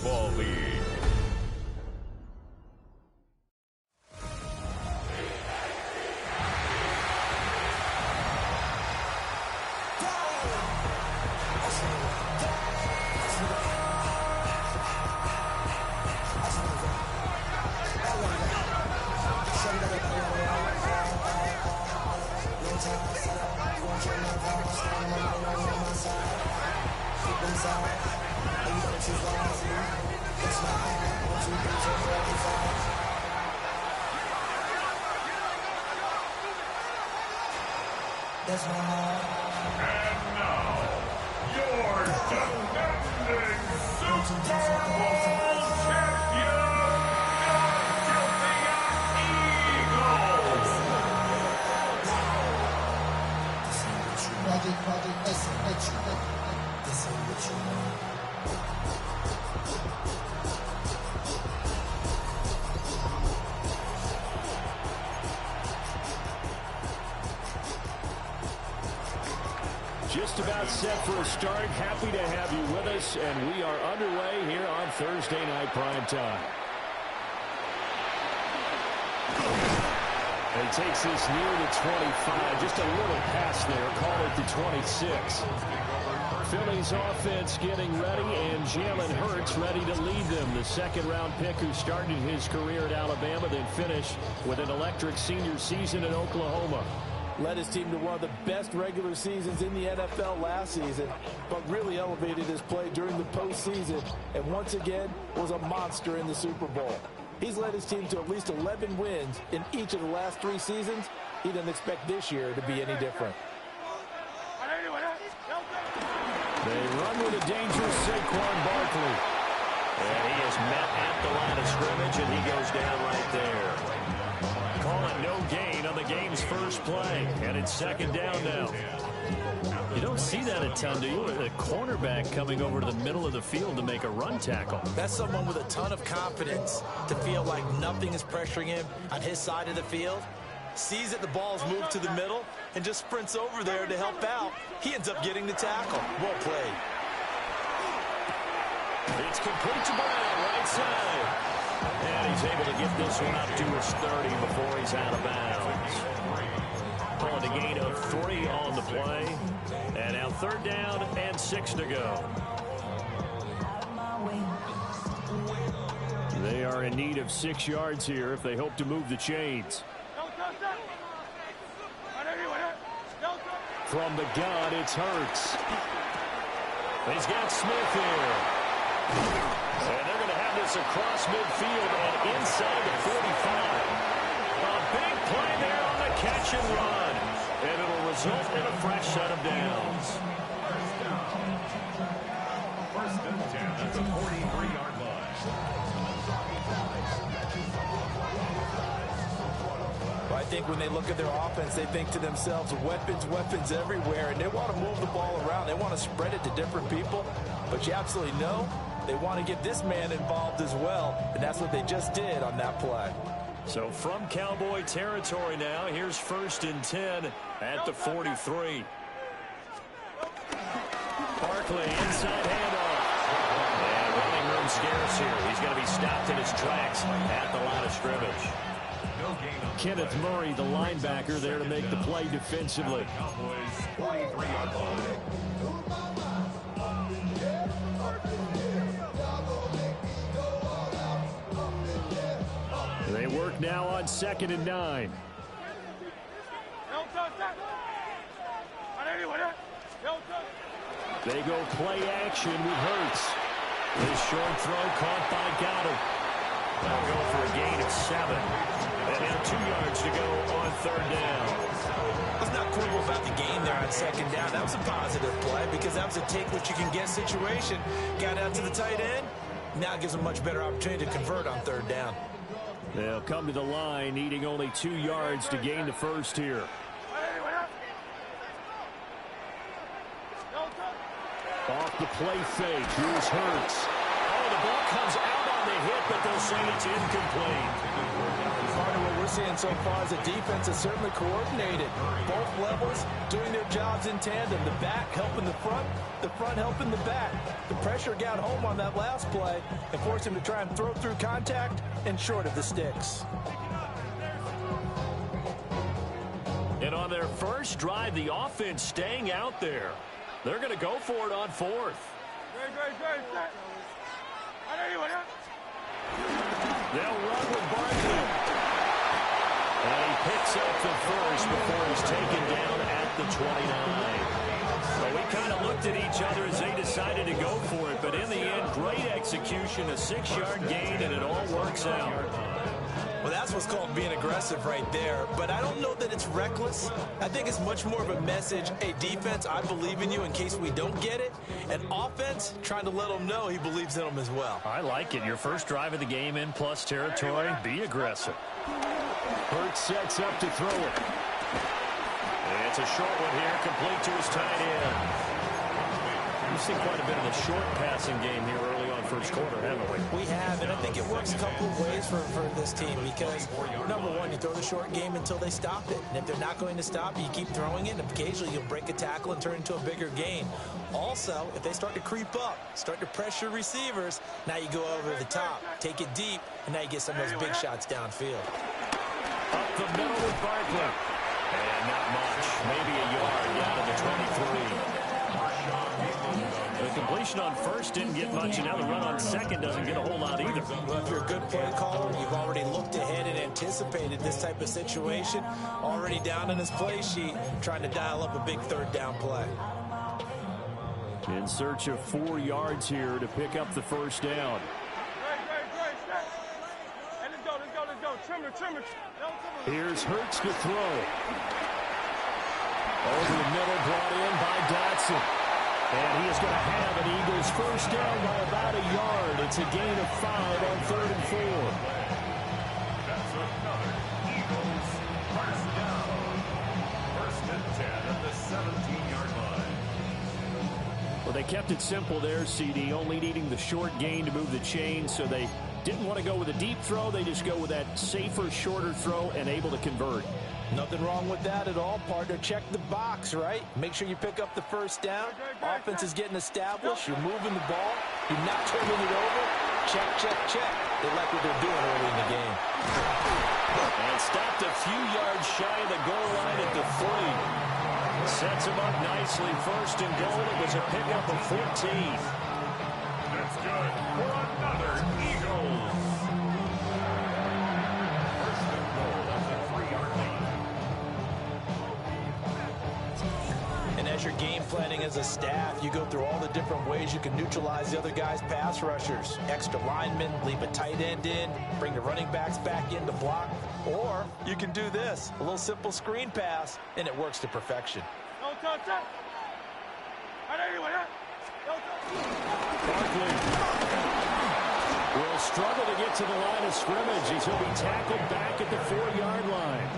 Football League. And now, your defending Super Bowl champion, Just about set for a start. Happy to have you with us, and we are underway here on Thursday Night Prime Time. He takes this near the 25. Just a little pass there. Call it the 26. Philly's offense getting ready, and Jalen Hurts ready to lead them. The second-round pick who started his career at Alabama, then finished with an electric senior season in Oklahoma. Led his team to one of the best regular seasons in the NFL last season, but really elevated his play during the postseason, and once again was a monster in the Super Bowl. He's led his team to at least 11 wins in each of the last 3 seasons. He doesn't expect this year to be any different. They run with a dangerous Saquon Barkley. And he is met at the line of scrimmage, and he goes down right there. Call it no gain on the game's first play, and it's second down now. You don't see that a ton, do you? A cornerback coming over to the middle of the field to make a run tackle. That's someone with a ton of confidence to feel like nothing is pressuring him on his side of the field. Sees that the ball's moved to the middle and just sprints over there to help out. He ends up getting the tackle. Well played. It's complete to Brown, right side. And he's able to get this one up to his 30 before he's out of bounds. Calling a gain of 3 on the play. And now third down and 6 to go. They are in need of 6 yards here if they hope to move the chains. From the gun, it's Hurts. He's got Smith here. And they're going to have this across midfield and inside the 45. A big play there on the catch and run. And it'll result in a fresh set of downs. First and 10 at the 43-yard line. I think when they look at their offense, they think to themselves, weapons, weapons everywhere, and they want to move the ball around. They want to spread it to different people, but you absolutely know they want to get this man involved as well, and that's what they just did on that play. So from Cowboy territory now, here's first and 10 at the 43. Barkley, inside handoff. And running room scarce here. He's going to be stopped in his tracks at the line of scrimmage. Kenneth Murray, the linebacker, there to make the play defensively. They work now on 2nd and 9. They go play action with Hurts. His short throw caught by Goddard. They'll go for a gain of 7. And now 2 yards to go on third down. Let's not quibble about the game there on second down. That was a positive play because that was a take-what-you-can-get situation. Got out to the tight end. Now it gives them a much better opportunity to convert on third down. They'll come to the line, needing only 2 yards to gain the first here. Off the play fake, here's Hurts. Oh, the ball comes out on the hit, but they'll say it's incomplete. Part of what we're we're seeing so far is the defense is certainly coordinated. Both levels doing their jobs in tandem. The back helping the front helping the back. The pressure got home on that last play and forced him to try and throw through contact and short of the sticks. And on their first drive, the offense staying out there. They're going to go for it on fourth. They'll run with Barkley. And he picks up the first before he's taken down at the 29. Well, we kind of looked at each other as they decided to go for it. But in the end, great execution, a 6-yard gain, and it all works out. Well, that's what's called being aggressive right there. But I don't know that it's reckless. I think it's much more of a message. Hey, defense, I believe in you in case we don't get it. And offense, trying to let them know he believes in them as well. I like it. Your first drive of the game in plus territory. Be aggressive. Hurts sets up to throw it. And it's a short one here, complete to his tight end. We've seen quite a bit of the short passing game here early on first quarter, haven't we? We have, and I think it works a couple of ways for this team because, number one, you throw the short game until they stop it. And if they're not going to stop it, you keep throwing it, and occasionally you'll break a tackle and turn it into a bigger gain. Also, if they start to creep up, start to pressure receivers, now you go over the top, take it deep, and now you get some of those big shots downfield. Up the middle with Barkley. And not much. Maybe a yard down to the 23. The completion on first didn't get much, and now the run on second doesn't get a whole lot either. Well, if you're a good play caller, you've already looked ahead and anticipated this type of situation, already down in his play sheet, trying to dial up a big third down play. In search of 4 yards here to pick up the first down. Here's Hurts to throw. Over the middle, brought in by Dotson. And he is going to have an Eagles first down by about a yard. It's a gain of 5 on 3rd and 4. That's another Eagles first down. 1st and 10 at the 17-yard line. Well, they kept it simple there, CD, only needing the short gain to move the chain, so they didn't want to go with a deep throw. They just go with that safer, shorter throw and able to convert. Nothing wrong with that at all, partner. Check the box, right? Make sure you pick up the first down. Offense is getting established. You're moving the ball. You're not turning it over. Check, check, check. They like what they're doing early in the game. And stopped a few yards shy of the goal line at the 3. Sets him up nicely. 1st and goal. It was a pickup of 14. That's good for another Eagles. 1st and goal. That's a 3-yard lead. And as you're game planning as a staff, you go through all the different ways you can neutralize the other guy's pass rushers. Extra linemen, leave a tight end in, bring the running backs back in to block. Or you can do this, a little simple screen pass, and it works to perfection. Barkley will struggle to get to the line of scrimmage as he'll be tackled back at the 4-yard line.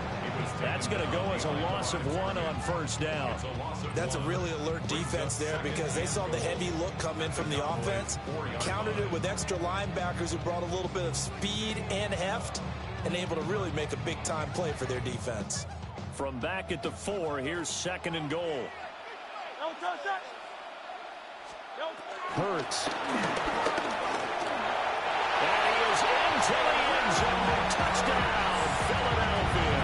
That's going to go as a loss of 1 on first down. That's a really alert defense there because they saw the heavy look come in from the offense, countered it with extra linebackers who brought a little bit of speed and heft, and able to really make a big-time play for their defense. From back at the 4, here's 2nd and goal. Hurts. And he is into the end zone. Touchdown, Philadelphia.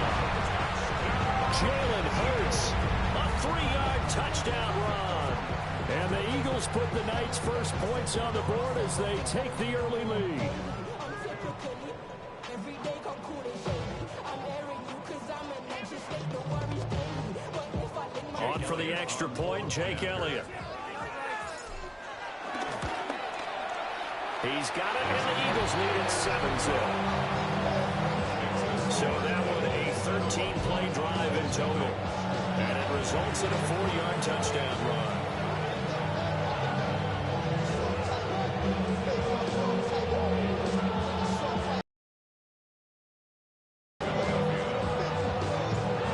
Jalen Hurts, a 3-yard touchdown run. And the Eagles put the Knights' first points on the board as they take the early lead. On for the extra point, Jake Elliott. He's got it, and the Eagles lead at 7-0. So that one a 13-play drive in total. And it results in a 4-yard touchdown run.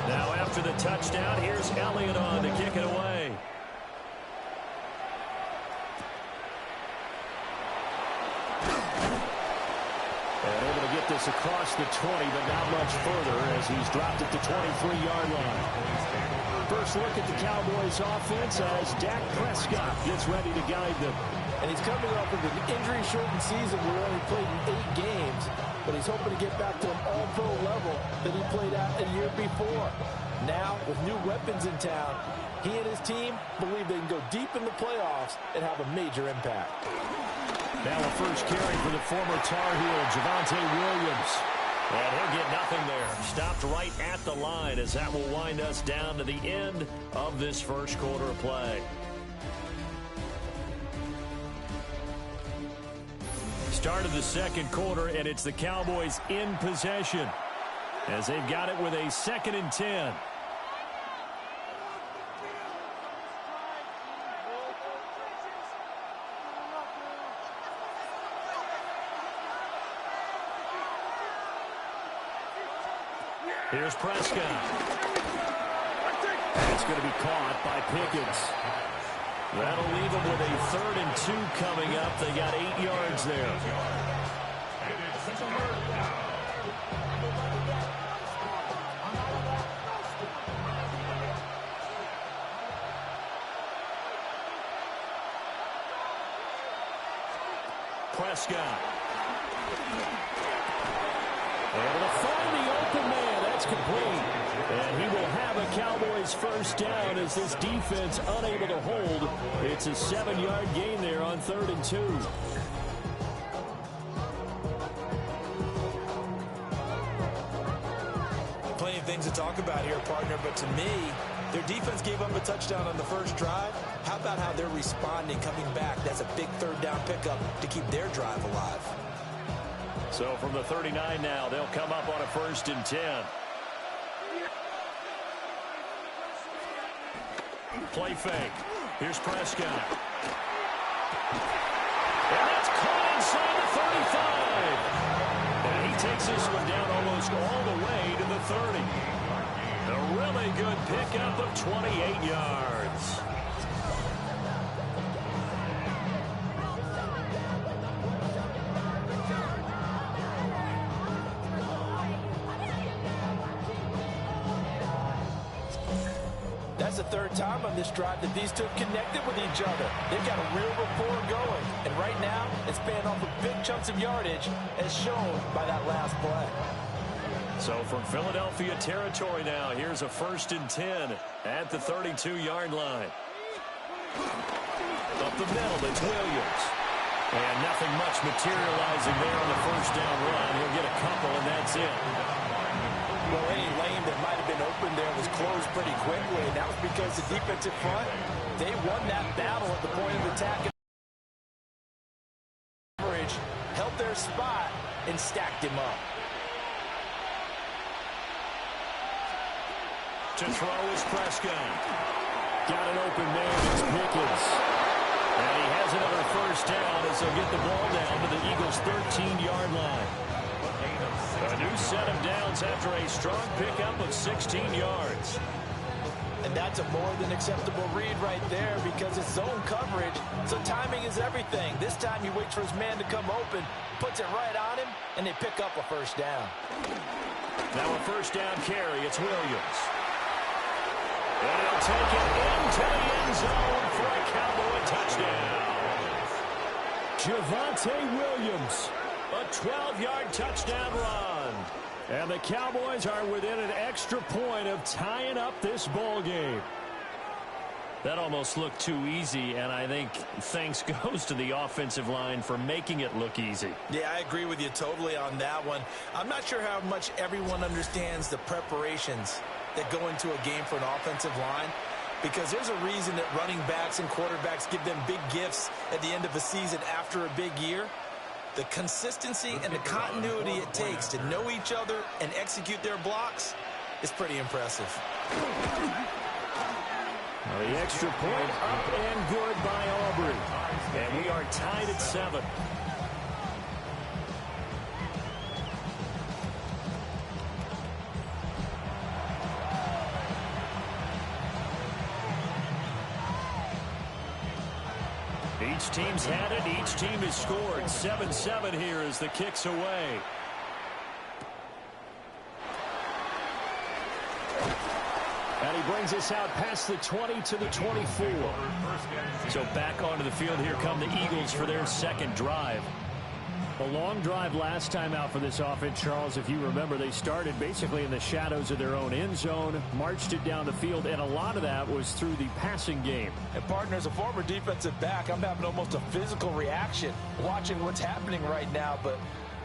Now after the touchdown, here's Elliott on to kick it away. this across the 20, but not much further as he's dropped it to 23-yard line. First look at the Cowboys offense as Dak Prescott gets ready to guide them. And he's coming off of an injury-shortened season where he only played in 8 games, but he's hoping to get back to an all-pro level that he played at a year before. Now, with new weapons in town, he and his team believe they can go deep in the playoffs and have a major impact. Now a first carry for the former Tar Heel, Javonte Williams. And he'll get nothing there. Stopped right at the line as that will wind us down to the end of this first quarter of play. Start of the second quarter, and it's the Cowboys in possession as they've got it with a 2nd and 10. Here's Prescott. That's going to be caught by Pickens. That'll leave them with a 3rd and 2 coming up. They got 8 yards there. Prescott. Able to find the open man. That's complete. And he will have a Cowboys first down as this defense unable to hold. It's a 7-yard gain there on 3rd and 2. Plenty of things to talk about here, partner, but to me, their defense gave up a touchdown on the first drive. How about how they're responding, coming back? That's a big 3rd down pickup to keep their drive alive. So from the 39 now, they'll come up on a 1st and 10. Play fake. Here's Prescott. And that's caught inside the 35. And he takes this one down almost all the way to the 30. A really good pickup of 28 yards. That's the 3rd time on this drive that these two connected with each other. They've got a real rapport going. And right now, it's paying off with big chunks of yardage as shown by that last play. So from Philadelphia territory now, here's a 1st and 10 at the 32-yard line. Up the middle, it's Williams. And nothing much materializing there on the first down run. He'll get a couple, and that's it. Well, any lane that might have been open there was closed pretty quickly, and that was because the defensive front, they won that battle at the point of attack. Coverage held their spot and stacked him up. To throw is Prescott. Got an open man, it's Pickens. And he has another first down as they'll get the ball down to the Eagles' 13-yard line. A new set of downs after a strong pickup of 16 yards. And that's a more than acceptable read right there because it's zone coverage, so timing is everything. This time he waits for his man to come open, puts it right on him, and they pick up a first down. Now a first down carry, it's Williams. And he'll take it into the end zone for a Cowboy touchdown. Javonte Williams, a 12-yard touchdown run. And the Cowboys are within an extra point of tying up this ball game. That almost looked too easy, and I think thanks goes to the offensive line for making it look easy. Yeah, I agree with you totally on that one. I'm not sure how much everyone understands the preparations that go into a game for an offensive line, because there's a reason that running backs and quarterbacks give them big gifts at the end of a season after a big year. The consistency and the continuity it takes to know each other and execute their blocks is pretty impressive. Well, the extra point up and good by Aubrey. And we are tied at 7. Each team's had it. Each team has scored. 7-7 here as the kick's away. And he brings us out past the 20 to the 24. So back onto the field, here come the Eagles for their second drive. A long drive last time out for this offense, Charles. If you remember, they started basically in the shadows of their own end zone, marched it down the field, and a lot of that was through the passing game. And, partner, as a former defensive back, I'm having almost a physical reaction watching what's happening right now. But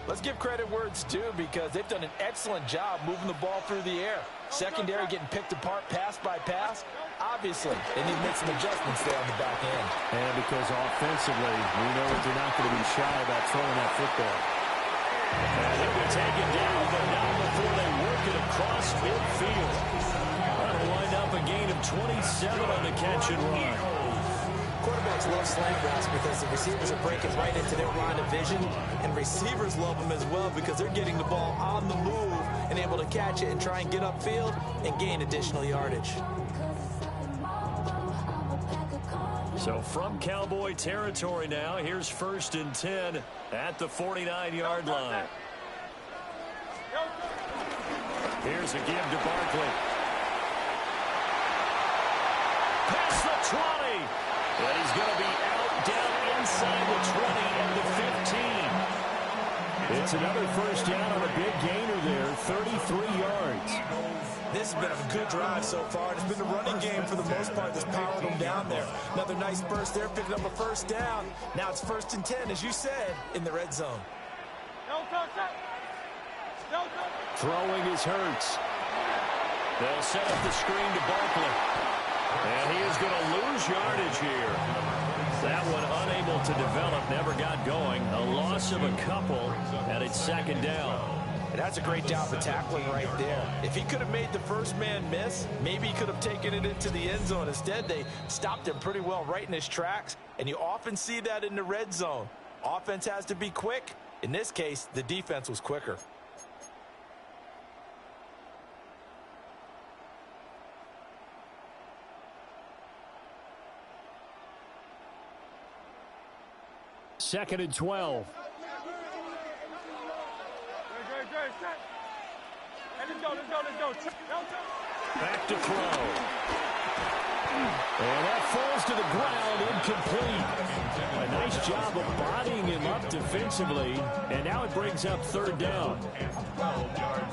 let's give credit where it's due, because they've done an excellent job moving the ball through the air. Secondary getting picked apart pass by pass. Obviously, they need to make some adjustments there on the back end. And because offensively, we know that they're not going to be shy about throwing that football. And he'll be taken down, but not before they work it across midfield. That'll wind up a gain of 27 on the catch and run. Quarterbacks love slant routes because the receivers are breaking right into their line of vision, and receivers love them as well because they're getting the ball on the move and able to catch it and try and get upfield and gain additional yardage. So from Cowboy territory now, here's 1st and 10 at the 49-yard line. Here's a give to Barkley. Past the 20. And he's going to be out down inside the 20 and the 15. It's another first down on a big gainer there, 33 yards. This has been a good drive so far. It's been a running game for the most part that's powering them down there. Another nice burst there, picking up a first down. Now it's 1st and 10, as you said, in the red zone. Throwing is Hurts. They'll set up the screen to Barkley. And he is going to lose yardage here. That one unable to develop, never got going. A loss of a couple, and it's 2nd down. And that's a great job of tackling right there. If he could have made the first man miss, maybe he could have taken it into the end zone. Instead, they stopped him pretty well right in his tracks, and you often see that in the red zone. Offense has to be quick. In this case, the defense was quicker. Second and 12. Back to throw. And that falls to the ground, incomplete. A nice job of bodying him up defensively, and now it brings up 3rd down.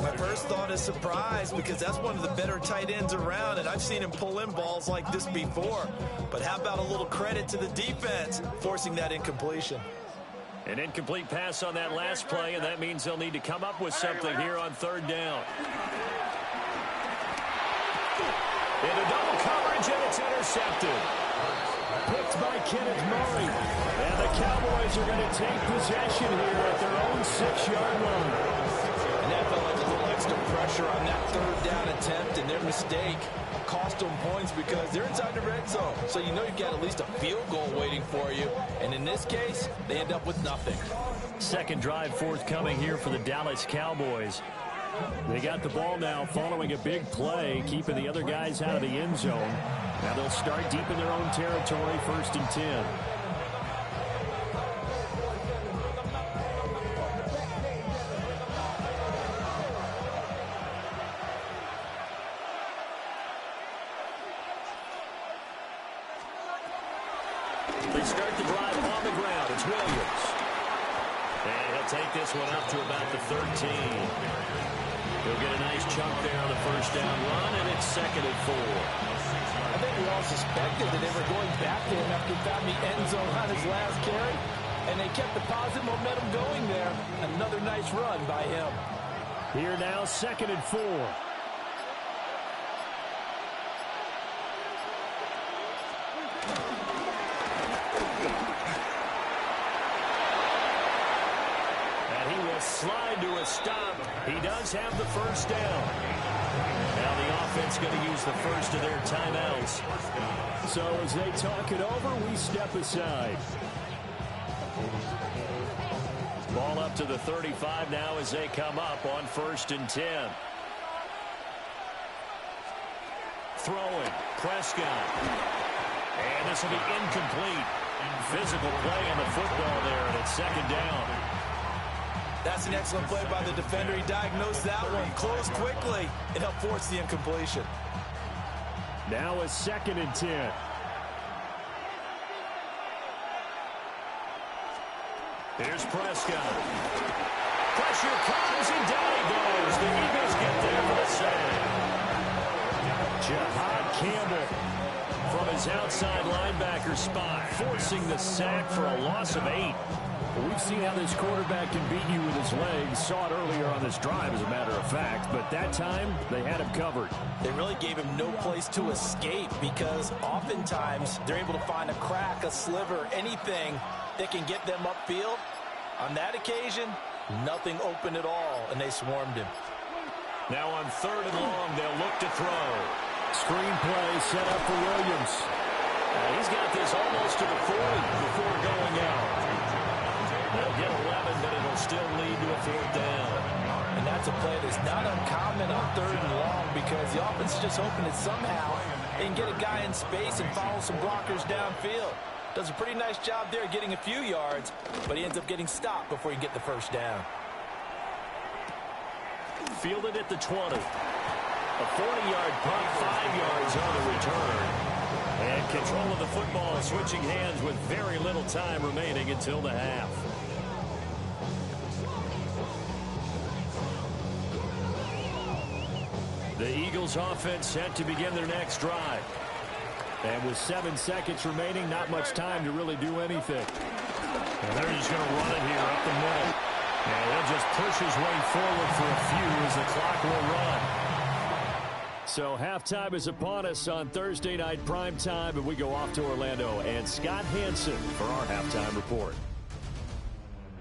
My first thought is surprise, because that's one of the better tight ends around, and I've seen him pull in balls like this before. But how about a little credit to the defense forcing that incompletion? An incomplete pass on that last play, and that means they'll need to come up with something here on 3rd down. Into double coverage, and it's intercepted. Picked by Kenneth Murray. And the Cowboys are going to take possession here at their own 6-yard line. And that felt like a little extra pressure on that 3rd down attempt, and their mistake cost them points because they're inside the red zone. So you know you've got at least a field goal waiting for you. And in this case, they end up with nothing. Second drive forthcoming here for the Dallas Cowboys. They got the ball now following a big play, keeping the other guys out of the end zone. Now they'll start deep in their own territory, 1st and 10. They start the drive on the ground. It's Williams. And he'll take this one up to about the 13. He'll get a nice chunk there on the first down run, and it's 2nd and 4. I think we all suspected that they were going back to him after he found the end zone on his last carry, and they kept the positive momentum going there. Another nice run by him. Here now, 2nd and 4. Slide to a stop. He does have the first down. Now the offense going to use the first of their timeouts. So as they talk it over, we step aside. Ball up to the 35 now as they come up on 1st and 10. Throwing. Prescott. And this will be incomplete. Physical play on the football there, and it's 2nd down. That's an excellent play by the defender. He diagnosed that one, closed quickly, and helped force the incompletion. Now a 2nd and 10. Here's Prescott. Pressure comes, and down he goes. The Eagles get there for the sack. Jahad Campbell from his outside linebacker spot, forcing the sack for a loss of 8. Well, we've seen how this quarterback can beat you with his legs. Saw it earlier on this drive, as a matter of fact. But that time, they had him covered. They really gave him no place to escape because oftentimes they're able to find a crack, a sliver, anything that can get them upfield. On that occasion, nothing open at all, and they swarmed him. Now on 3rd and long, they'll look to throw. Screen play set up for Williams. He's got this almost to the 40 before going out. They'll get 11, but it'll still lead to a 4th down. And that's a play that's not uncommon on 3rd and long because the offense is just hoping that somehow they can get a guy in space and follow some blockers downfield. Does a pretty nice job there getting a few yards, but he ends up getting stopped before he can get the 1st down. Fielded at the 20. A 40-yard punt, 5 yards on the return. And control of the football switching hands with very little time remaining until the half. The Eagles offense set to begin their next drive. And with 7 seconds remaining, not much time to really do anything. And they're just going to run it here up the middle. And he'll just push his way forward for a few as the clock will run. So halftime is upon us on Thursday night primetime, and we go off to Orlando. And Scott Hansen for our halftime report.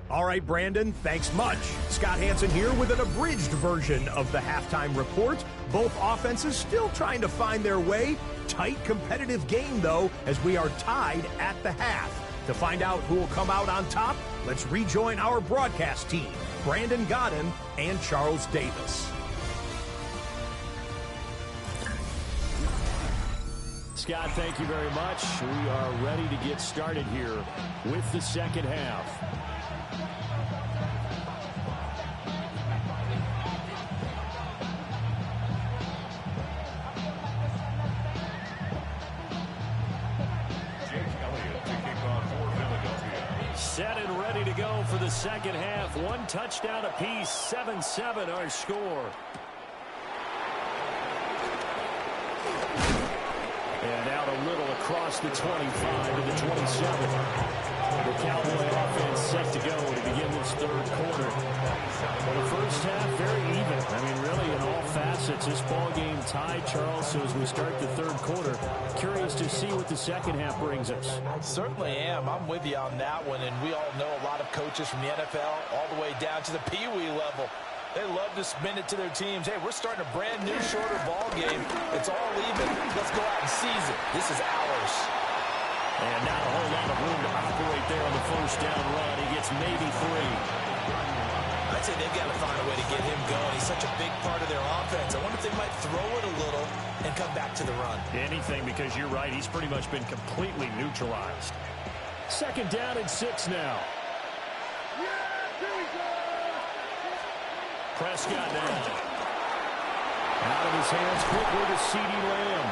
All right, Brandon, thanks much. Scott Hansen here with an abridged version of the halftime report. Both offenses still trying to find their way. Tight, competitive game, though, as we are tied at the half. To find out who will come out on top, let's rejoin our broadcast team, Brandon Godden and Charles Davis. Scott, thank you very much. We are ready to get started here with the second half. Set and ready to go for the second half. 1 touchdown apiece, 7-7 our score. And out a little across the 25 to the 27. The Cowboy offense set to go to begin this 3rd quarter. Well, the first half, very even. I mean, really, in all facets, this ball game tied, Charles. So as we start the 3rd quarter, curious to see what the second half brings us. Certainly am. I'm with you on that one. And we all know a lot of coaches from the NFL all the way down to the Pee Wee level. They love to spin it to their teams. Hey, we're starting a brand new, shorter ball game. It's all even. Let's go out and seize it. This is ours. And not a whole lot of room to operate there on the 1st down run. He gets maybe 3. I'd say they've got to find a way to get him going. He's such a big part of their offense. I wonder if they might throw it a little and come back to the run. Anything, because you're right. He's pretty much been completely neutralized. 2nd down and 6 now. Prescott now. Out of his hands quickly to CeeDee Lamb.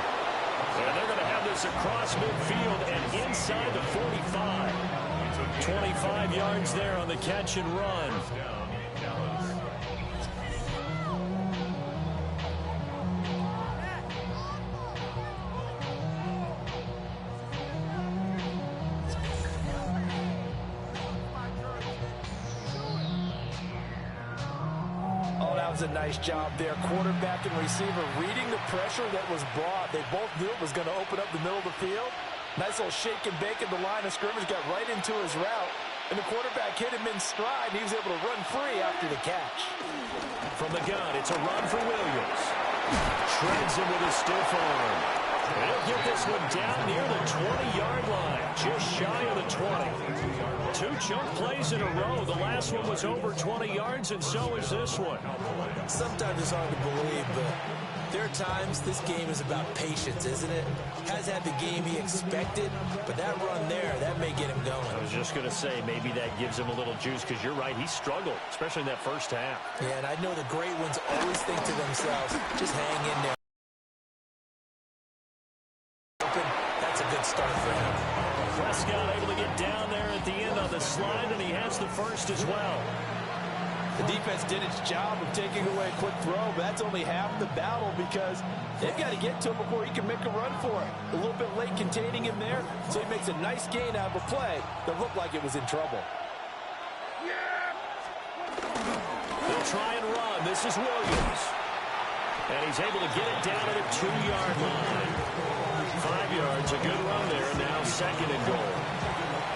And they're going to have this across midfield and inside the 45. 25 yards there on the catch and run. A nice job there. Quarterback and receiver reading the pressure that was brought. They both knew it was going to open up the middle of the field. Nice little shake and bake at the line of scrimmage. Got right into his route. And the quarterback hit him in stride. And he was able to run free after the catch. From the gun, it's a run for Williams. Shreds him with his stiff arm. And he'll get this one down near the 20-yard line. Just shy of the 20. 2 chunk plays in a row. The last one was over 20 yards, and so is this one. Sometimes it's hard to believe, but there are times this game is about patience, isn't it? Has had the game he expected, but that run there, that may get him going. I was just going to say, maybe that gives him a little juice, because you're right, he struggled, especially in that first half. Yeah, and I know the great ones always think to themselves, just hang in there. first as well. The defense did its job of taking away a quick throw, but that's only half the battle because they've got to get to him before he can make a run for it. A little bit late containing him there, so he makes a nice gain out of a play that looked like it was in trouble. They'll try and run. This is Williams. And he's able to get it down to the 2-yard line. 5 yards, a good run there, and now second and goal.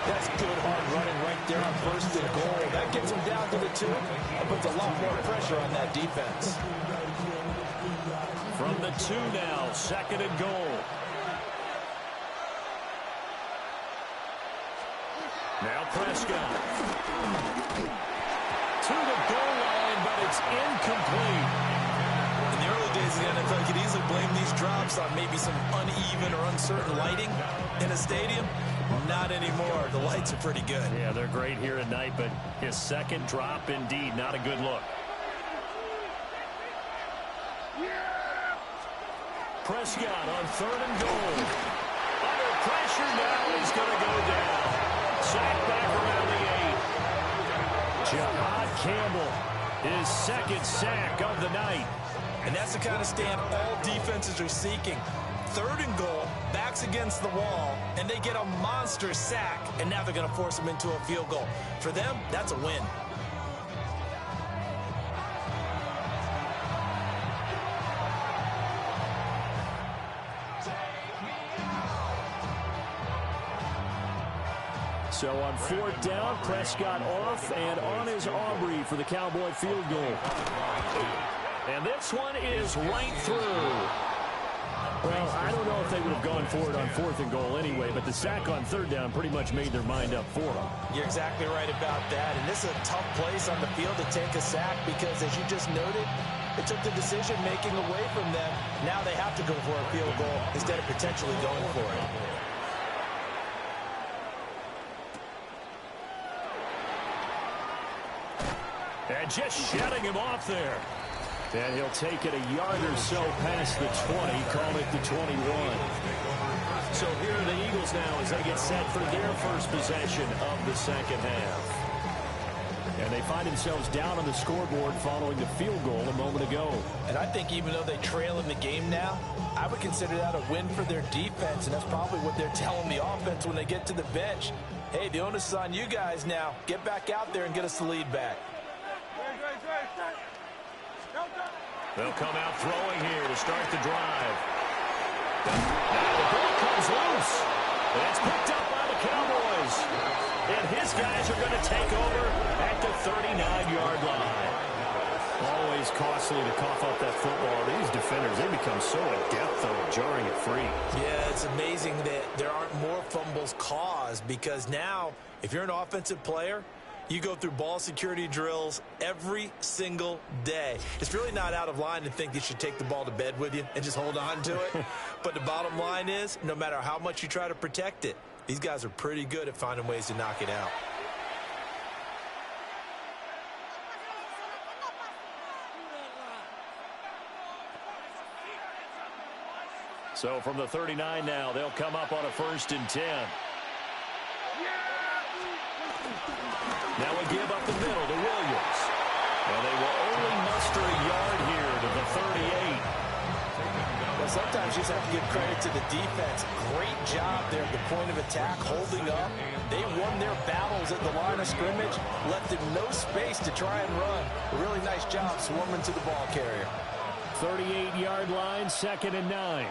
That's good hard running right there on first and goal. That gets him down to the 2 and puts a lot more pressure on that defense. From the 2 now, second and goal. Now Prescott. To the goal line, but it's incomplete. In the early days of the NFL, you could easily blame these drops on maybe some uneven or uncertain lighting in a stadium. Not anymore. The lights are pretty good. Yeah, they're great here at night, but his second drop, indeed, not a good look. Prescott on third and goal. Under pressure now, he's going to go down. Sacked back around the 8. Jahad Campbell, his second sack of the night. And that's the kind of stand all defenses are seeking. Third and goal, backs against the wall, and they get a monster sack, and now they're going to force them into a field goal. For them, that's a win. So on fourth down, Prescott off and on is Aubrey for the Cowboy field goal. And this one is right through. Well, I don't know if they would have gone for it on fourth and goal anyway, but the sack on third down pretty much made their mind up for them. You're exactly right about that. And this is a tough place on the field to take a sack because, as you just noted, it took the decision-making away from them. Now they have to go for a field goal instead of potentially going for it. And just shutting him off there. And he'll take it a yard or so past the 20, call it the 21. So here are the Eagles now as they get set for their first possession of the second half. And they find themselves down on the scoreboard following the field goal a moment ago. And I think even though they trail in the game now, I would consider that a win for their defense, and that's probably what they're telling the offense when they get to the bench. Hey, the onus is on you guys now. Get back out there and get us the lead back. They'll come out throwing here to start the drive. Now the ball comes loose. And it's picked up by the Cowboys. And his guys are going to take over at the 39-yard line. Always costly to cough up that football. These defenders, they become so adept, though, at jarring it free. Yeah, it's amazing that there aren't more fumbles caused because now, if you're an offensive player, you go through ball security drills every single day. It's really not out of line to think you should take the ball to bed with you and just hold on to it. But the bottom line is, no matter how much you try to protect it, these guys are pretty good at finding ways to knock it out. So from the 39 now, they'll come up on a 1st and 10. Now we give up the middle to Williams. And they will only muster a yard here to the 38. Well, sometimes you just have to give credit to the defense. Great job there at the point of attack, holding up. They won their battles at the line of scrimmage, left them no space to try and run. A really nice job swarming to the ball carrier. 38-yard line, 2nd and 9.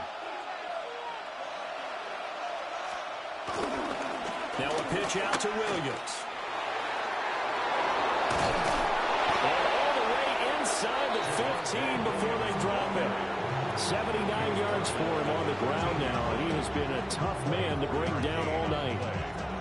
Now a pitch out to Williams. And all the way inside the 15 before they drop him. 79 yards for him on the ground now, and he has been a tough man to bring down all night.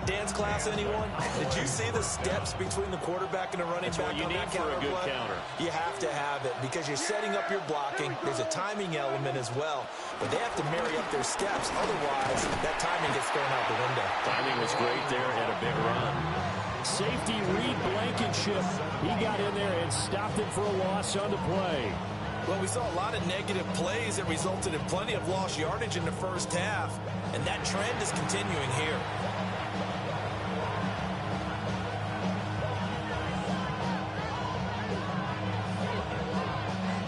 Dance class, anyone? Did you see the steps between the quarterback and the running back? What you need for a good counter. You have to have it because you're setting up your blocking. There's a timing element as well, but they have to marry up their steps. Otherwise, that timing gets thrown out the window. Timing was great there and a big run. Safety Reed Blankenship. He got in there and stopped it for a loss on the play. Well, we saw a lot of negative plays that resulted in plenty of lost yardage in the first half, and that trend is continuing here.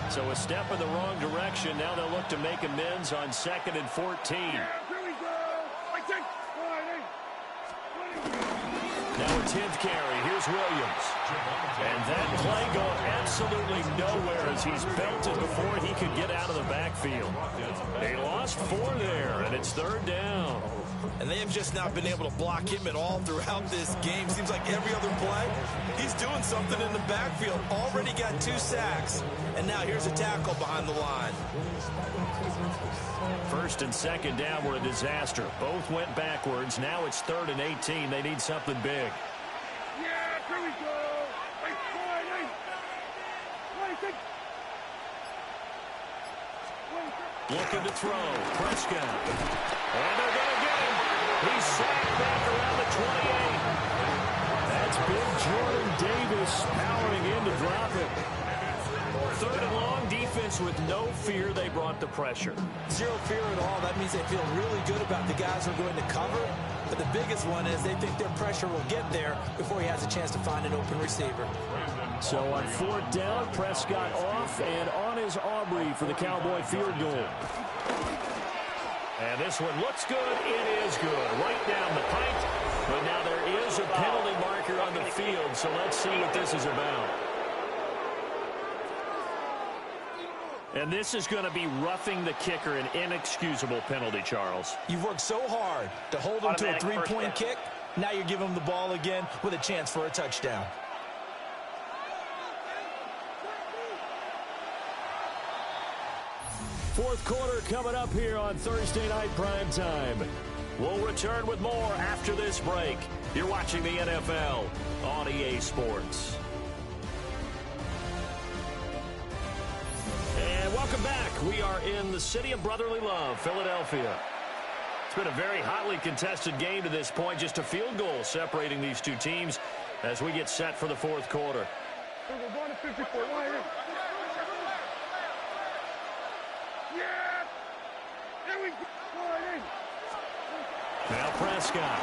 So a step in the wrong direction. Now they'll look to make amends on 2nd and 14. Now a 10th carry. Here's Williams. And that play going absolutely nowhere as he's belted before he could get out of the backfield. They lost 4 there, and it's 3rd down. And they have just not been able to block him at all throughout this game. Seems like every other play, he's doing something in the backfield. Already got 2 sacks. And now here's a tackle behind the line. 1st and 2nd down were a disaster. Both went backwards. Now it's 3rd and 18. They need something big. Here we go. Looking to throw. Prescott. And they're going to get him. He's sacked back around the 28. That's big Jordan Davis powering in to drop it. 3rd and long, defense with no fear. They brought the pressure. Zero fear at all. That means they feel really good about the guys who are going to cover. But the biggest one is they think their pressure will get there before he has a chance to find an open receiver. So on 4th down, Prescott off and on is Aubrey for the Cowboy field goal. And this one looks good. It is good. Right down the pipe. But now there is a penalty marker on the field, so let's see what this is about. And this is going to be roughing the kicker, an inexcusable penalty, Charles. You've worked so hard to hold him to a 3-point kick. Now you give him the ball again with a chance for a touchdown. Fourth quarter coming up here on Thursday Night Prime Time. We'll return with more after this break. You're watching the NFL on EA Sports. And welcome back. We are in the city of brotherly love, Philadelphia. It's been a very hotly contested game to this point. Just a field goal separating these two teams as we get set for the fourth quarter. We're going to 54. Now Prescott.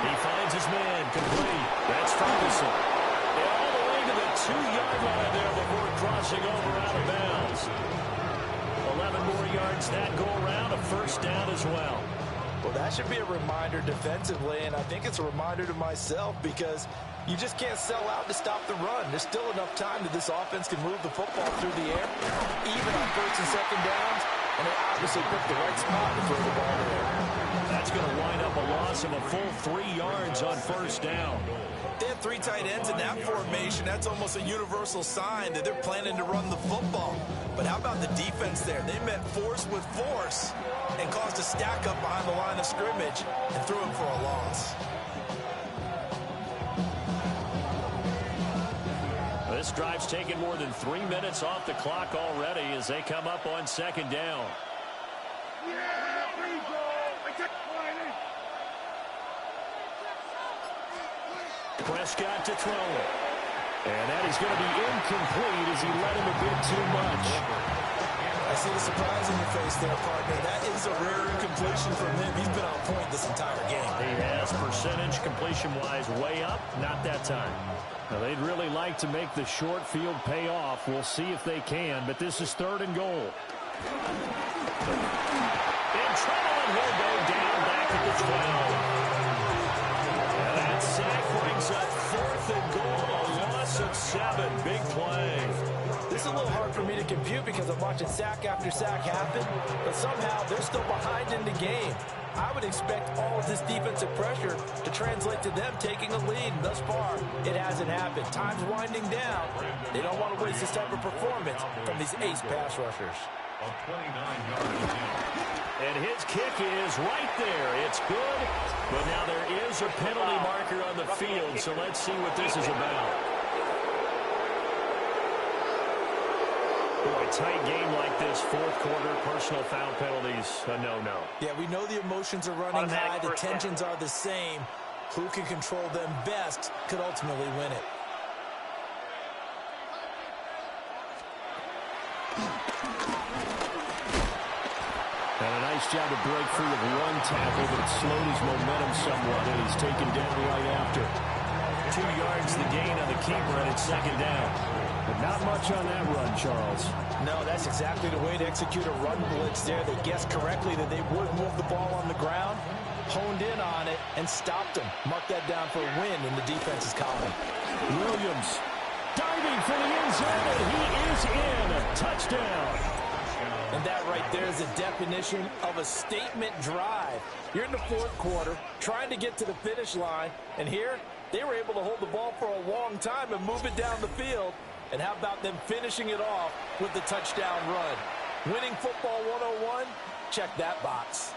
He finds his man complete. That's Ferguson. And all the way to the 2-yard line there before crossing over out of bounds. 11 more yards that go around, a first down as well. Well, that should be a reminder defensively, and I think it's a reminder to myself because you just can't sell out to stop the run. There's still enough time that this offense can move the football through the air, even on 1st and 2nd downs, and they obviously picked the right spot to throw the ball there. That's going to wind up a loss of a full 3 yards on first down. They had 3 tight ends in that formation. That's almost a universal sign that they're planning to run the football. But how about the defense there? They met force with force and caused a stack up behind the line of scrimmage and threw him for a loss. This drive's taken more than 3 minutes off the clock already as they come up on 2nd down. Prescott to throw it. And that is going to be incomplete as he let him a bit too much. I see the surprise in your face there, partner. That is a rare incompletion from him. He's been on point this entire game. He has percentage completion-wise way up. Not that time. Now, they'd really like to make the short field pay off. We'll see if they can, but this is 3rd and goal. In trouble, and he'll go down back at the 12. And that sack brings up 4th and goal, a loss of 7. Big play. This is a little hard for me to compute because I'm watching sack after sack happen, but somehow they're still behind in the game. I would expect all of this defensive pressure to translate to them taking a lead. Thus far, it hasn't happened. Time's winding down. They don't want to waste this type of performance from these ace pass rushers. And his kick is right there. It's good, but now there is a penalty marker on the field, so let's see what this is about. Boy, tight game like this, fourth quarter, personal foul penalties, a no-no. Yeah, we know the emotions are running high, the tensions are the same. Who can control them best could ultimately win it. And a nice job to break free of one tackle, but it slowed his momentum somewhat, and he's taken down right after. 2 yards the gain on the keeper, and it's 2nd down. But not much on that run, Charles. No, that's exactly the way to execute a run blitz there. They guessed correctly that they would move the ball on the ground, honed in on it, and stopped them. Mark that down for a win in the defense's column. Williams diving for the end zone, and he is in. Touchdown. And that right there is a definition of a statement drive. You're in the fourth quarter, trying to get to the finish line, and here they were able to hold the ball for a long time and move it down the field. And how about them finishing it off with the touchdown run? Winning football 101? Check that box.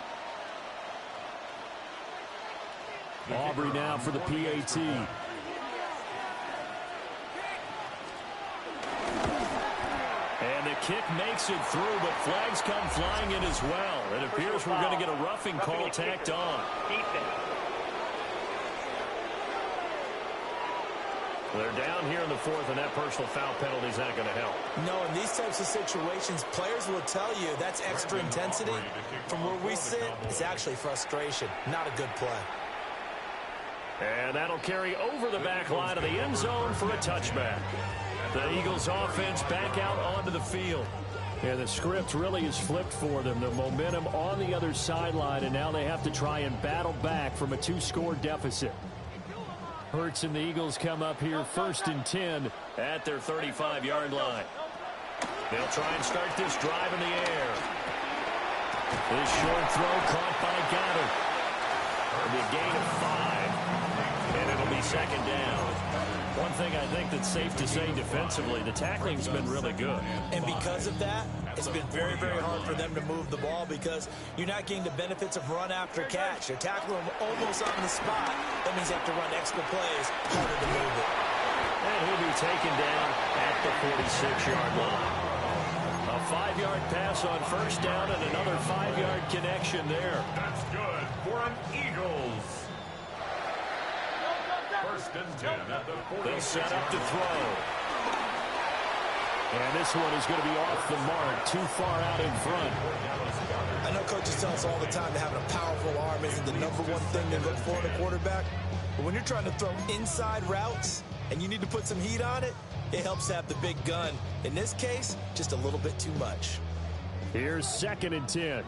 Aubrey now for the PAT. And the kick makes it through, but flags come flying in as well. It appears we're going to get a roughing call tacked on. They're down here in the fourth, and that personal foul penalty is not going to help. No, in these types of situations, players will tell you that's extra intensity. From where we sit, it's actually frustration, not a good play. And that'll carry over the back line of the end zone for a touchback. The Eagles offense back out onto the field. And the script really is flipped for them. The momentum on the other sideline, and now they have to try and battle back from a 2-score deficit. Hurts and the Eagles come up here 1st and 10 at their 35-yard line. They'll try and start this drive in the air. This short throw caught by Goddard. It'll be a gain of 5, and it'll be 2nd down. One thing I think that's safe to say defensively, the tackling's been really good. And because of that, it's been very, very hard for them to move the ball because you're not getting the benefits of run after catch. They're tackling them almost on the spot. That means they have to run extra plays, harder to move it. And he'll be taken down at the 46-yard line. A 5-yard pass on 1st down and another 5-yard connection there. That's good for an Eagles. 1st and 10 at the 46. They'll set up to throw. And this one is going to be off the mark, too far out in front. I know coaches tell us all the time that having a powerful arm isn't the #1 thing they look for in a quarterback. But when you're trying to throw inside routes and you need to put some heat on it, it helps to have the big gun. In this case, just a little bit too much. Here's 2nd and 10.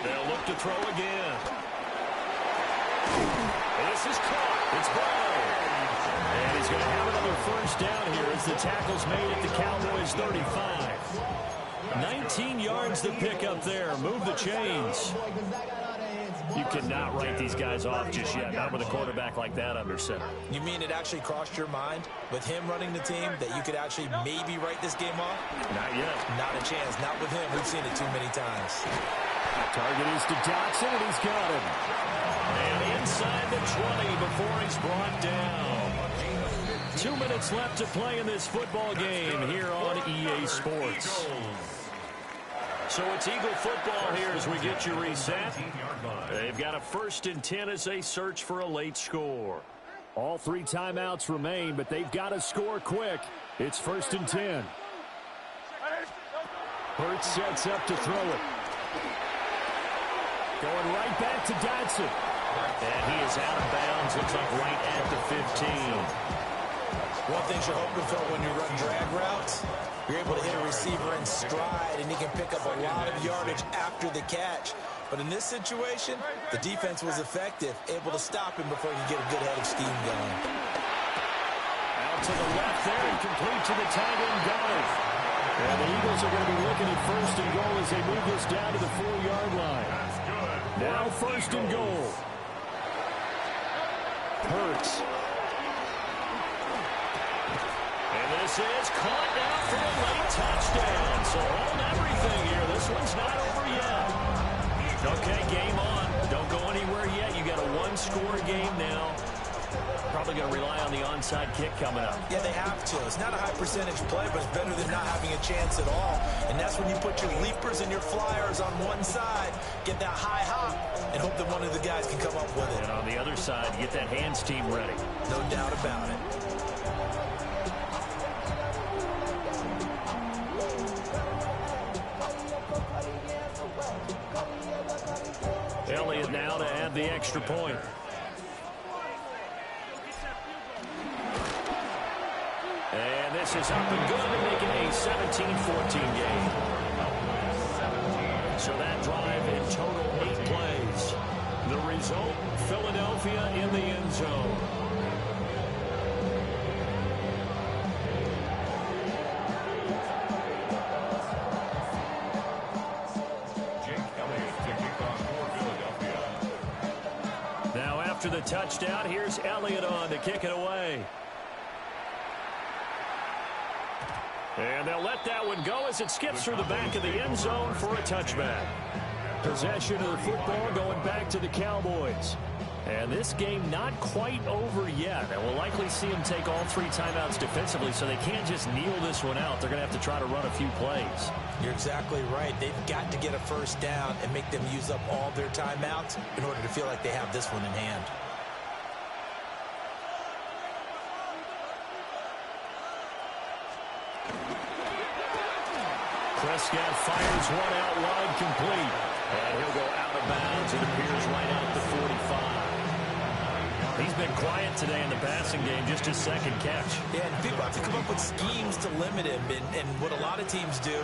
They'll look to throw again. This is caught. It's Brown. And he's going to have another 1st down here as the tackle's made at the Cowboys 35. 19 yards to pick up there. Move the chains. You cannot write these guys off just yet, not with a quarterback like that under center. You mean it actually crossed your mind with him running the team that you could actually maybe write this game off? Not yet. Not a chance. Not with him. We've seen it too many times. Target is to Dotson, and he's got him. And inside the 20 before he's brought down. 2 minutes left to play in this football game here on EA Sports. So it's Eagle football here as we get you reset. They've got a 1st and 10 as they search for a late score. All 3 timeouts remain, but they've got to score quick. It's 1st and 10. Hurts sets up to throw it. Going right back to Dotson. And he is out of bounds. Looks like right at the 15. One thing you're hoping for when you run drag routes, you're able to hit a receiver in stride, and he can pick up a lot of yardage after the catch. But in this situation, the defense was effective, able to stop him before he could get a good head of steam going. Out to the left there and complete to the tight end Goddard. And the Eagles are going to be looking at 1st and goal as they move this down to the 4-yard line. Now 1st and goal. Hurts. And this is caught now for a late touchdown. So hold everything here. This one's not over yet. Okay, game on. Don't go anywhere yet. You got a 1-score game now. Probably going to rely on the onside kick coming up. Yeah, they have to. It's not a high percentage play, but it's better than not having a chance at all. And that's when you put your leapers and your flyers on one side, get that high hop, and hope that one of the guys can come up with it. And on the other side, get that hands team ready. No doubt about it. Elliott now to add the extra point. pass is up and good to make it a 17-14 game. So that drive in total 8 plays. The result, Philadelphia in the end zone. Now after the touchdown, here's Elliott on to kick it away. And they'll let that one go as it skips through the back of the end zone for a touchback. Possession of the football going back to the Cowboys. And this game not quite over yet. And we'll likely see them take all 3 timeouts defensively, so they can't just kneel this one out. They're going to have to try to run a few plays. You're exactly right. They've got to get a first down and make them use up all their timeouts in order to feel like they have this one in hand. Prescott fires one out wide, complete. And he'll go out of bounds. It appears right out the 45. He's been quiet today in the passing game, just his second catch. Yeah, and people have to come up with schemes to limit him. And what a lot of teams do,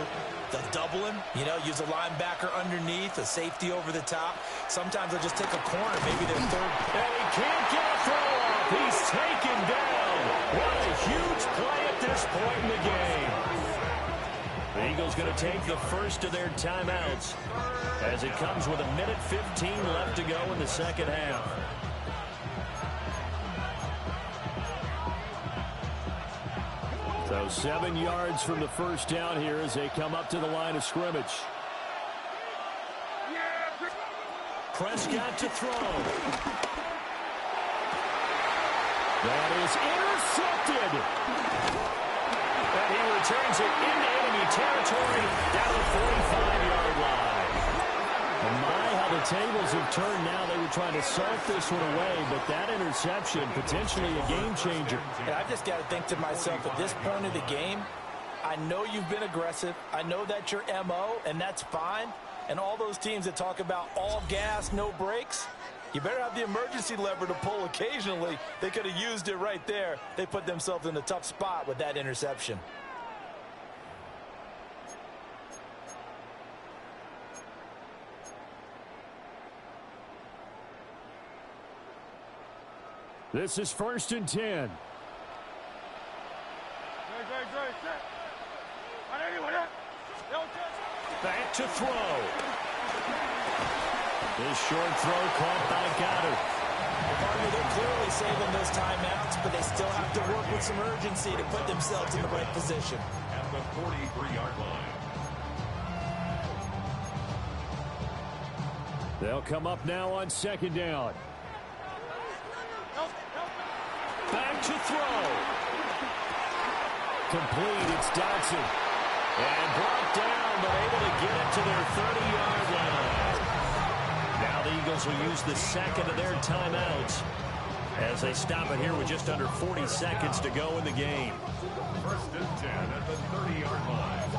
they'll double him, use a linebacker underneath, a safety over the top. Sometimes they'll just take a corner, maybe their third. And he can't get a throw off. He's taken down. What a huge play at this point in the game. The Eagles going to take the first of their timeouts as it comes with 1:15 left to go in the second half. So 7 yards from the first down here as they come up to the line of scrimmage. Prescott to throw. That is intercepted. And he returns it into enemy territory down the 45-yard line. And my, how the tables have turned now. They were trying to salt this one away, but that interception, potentially a game changer. And I've just got to think to myself, at this point of the game, I know you've been aggressive. I know that's your MO, and that's fine. And all those teams that talk about all gas, no brakes, you better have the emergency lever to pull occasionally. They could have used it right there. They put themselves in a tough spot with that interception. This is 1st and 10. Back to throw. This short throw caught by Goddard. They're clearly saving those timeouts, but they still have to work with some urgency to put themselves in the right position. At the 43-yard line. They'll come up now on 2nd down. Back to throw. Complete, it's Dotson. And brought down, but able to get it to their 30-yard line. Now the Eagles will use the second of their timeouts as they stop it here with just under 40 seconds to go in the game. 1st and 10 at the 30-yard line.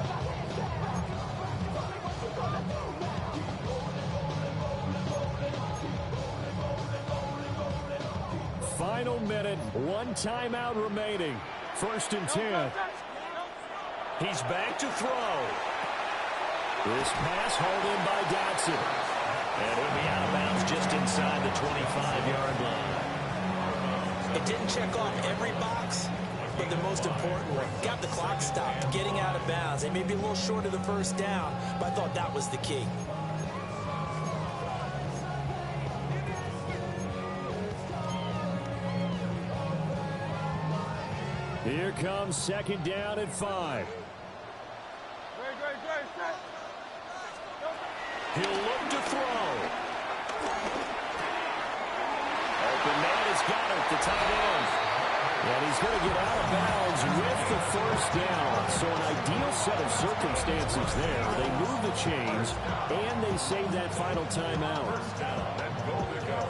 Final minute, 1 timeout remaining. 1st and 10. He's back to throw. This pass hauled in by Dotson. And he'll be out of bounds just inside the 25-yard line. It didn't check off every box, but the most important one. Got the clock stopped, getting out of bounds. They may be a little short of the first down, but I thought that was the key. Here comes 2nd down at 5. He'll look to throw. Open man has got it, the tight end. And he's going to get out of bounds with the first down. So an ideal set of circumstances there. They move the chains, and they save that final timeout. First down and goal to go.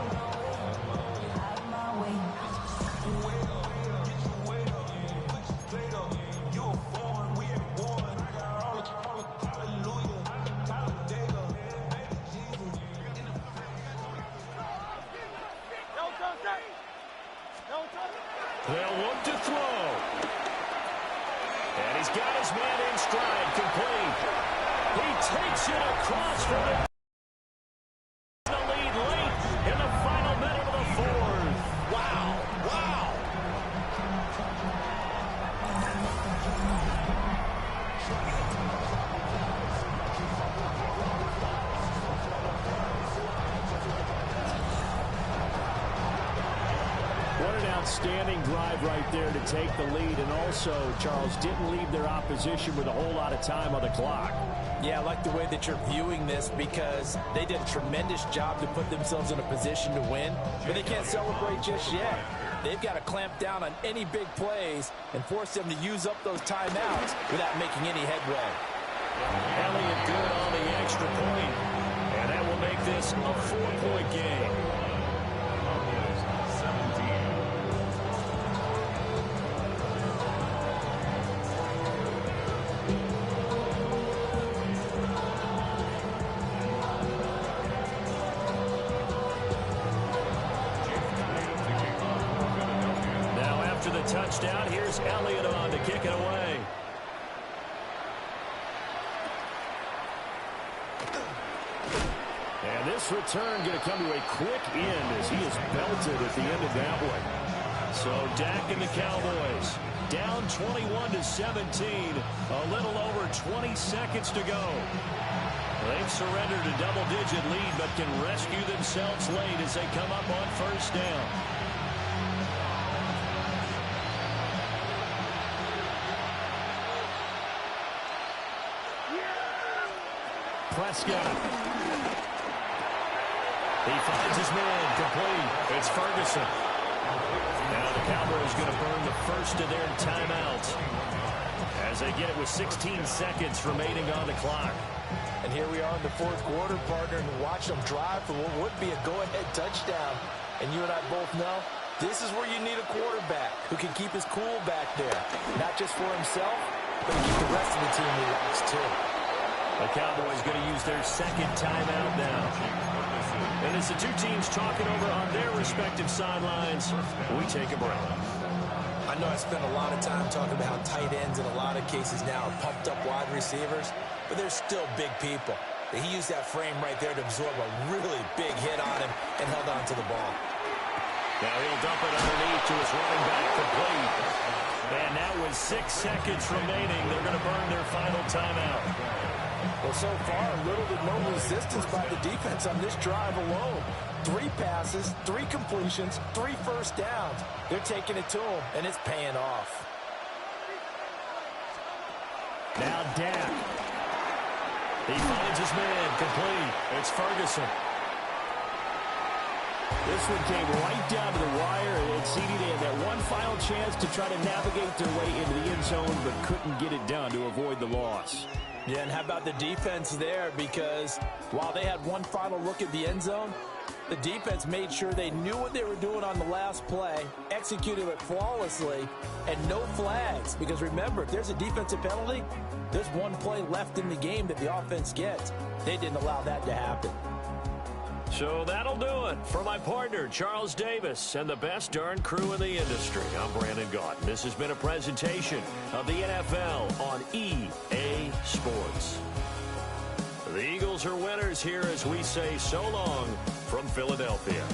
They'll look to throw. And he's got his man in stride, complete. He takes it across from the lead late in the final minute of the fourth. Wow, wow. What an outstanding drive right there to take the lead. And also, Charles, didn't leave their opposition with a whole lot of time on the clock. Yeah, I like the way that you're viewing this because they did a tremendous job to put themselves in a position to win, but they can't celebrate just yet. They've got to clamp down on any big plays and force them to use up those timeouts without making any headway. Elliott good on the extra point, and that will make this a 4-point game. Touchdown. Here's Elliott on to kick it away. And this return going to come to a quick end as he is belted at the end of that one. So Dak and the Cowboys down 21-17. A little over 20 seconds to go. They've surrendered a double-digit lead but can rescue themselves late as they come up on first down. Prescott. He finds his man complete. It's Ferguson. Now the Cowboys going to burn the first of their timeouts as they get it with 16 seconds remaining on the clock. And here we are in the fourth quarter, partner, and watch them drive for what would be a go-ahead touchdown. And you and I both know this is where you need a quarterback who can keep his cool back there. Not just for himself, but keep the rest of the team relaxed too. The Cowboys going to use their second timeout now. And as the two teams talking over on their respective sidelines, we take a break. I know I spent a lot of time talking about how tight ends in a lot of cases now are pumped up wide receivers, but they're still big people. He used that frame right there to absorb a really big hit on him and held on to the ball. Now he'll dump it underneath to his running back complete. And now with 6 seconds remaining, they're going to burn their final timeout. Well, so far, little to no resistance by the defense on this drive alone. 3 passes, 3 completions, 3 first downs. They're taking it to him, and it's paying off. Now Dak. He finds his man complete. It's Ferguson. This one came right down to the wire, and CD, they had that one final chance to try to navigate their way into the end zone, but couldn't get it done to avoid the loss. Yeah, and how about the defense there? Because while they had one final look at the end zone, the defense made sure they knew what they were doing on the last play, executed it flawlessly, and no flags. Because remember, if there's a defensive penalty, there's one play left in the game that the offense gets. They didn't allow that to happen. So that'll do it for my partner, Charles Davis, and the best darn crew in the industry. I'm Brandon Gaunt. This has been a presentation of the NFL on EA Sports. The Eagles are winners here as we say so long from Philadelphia.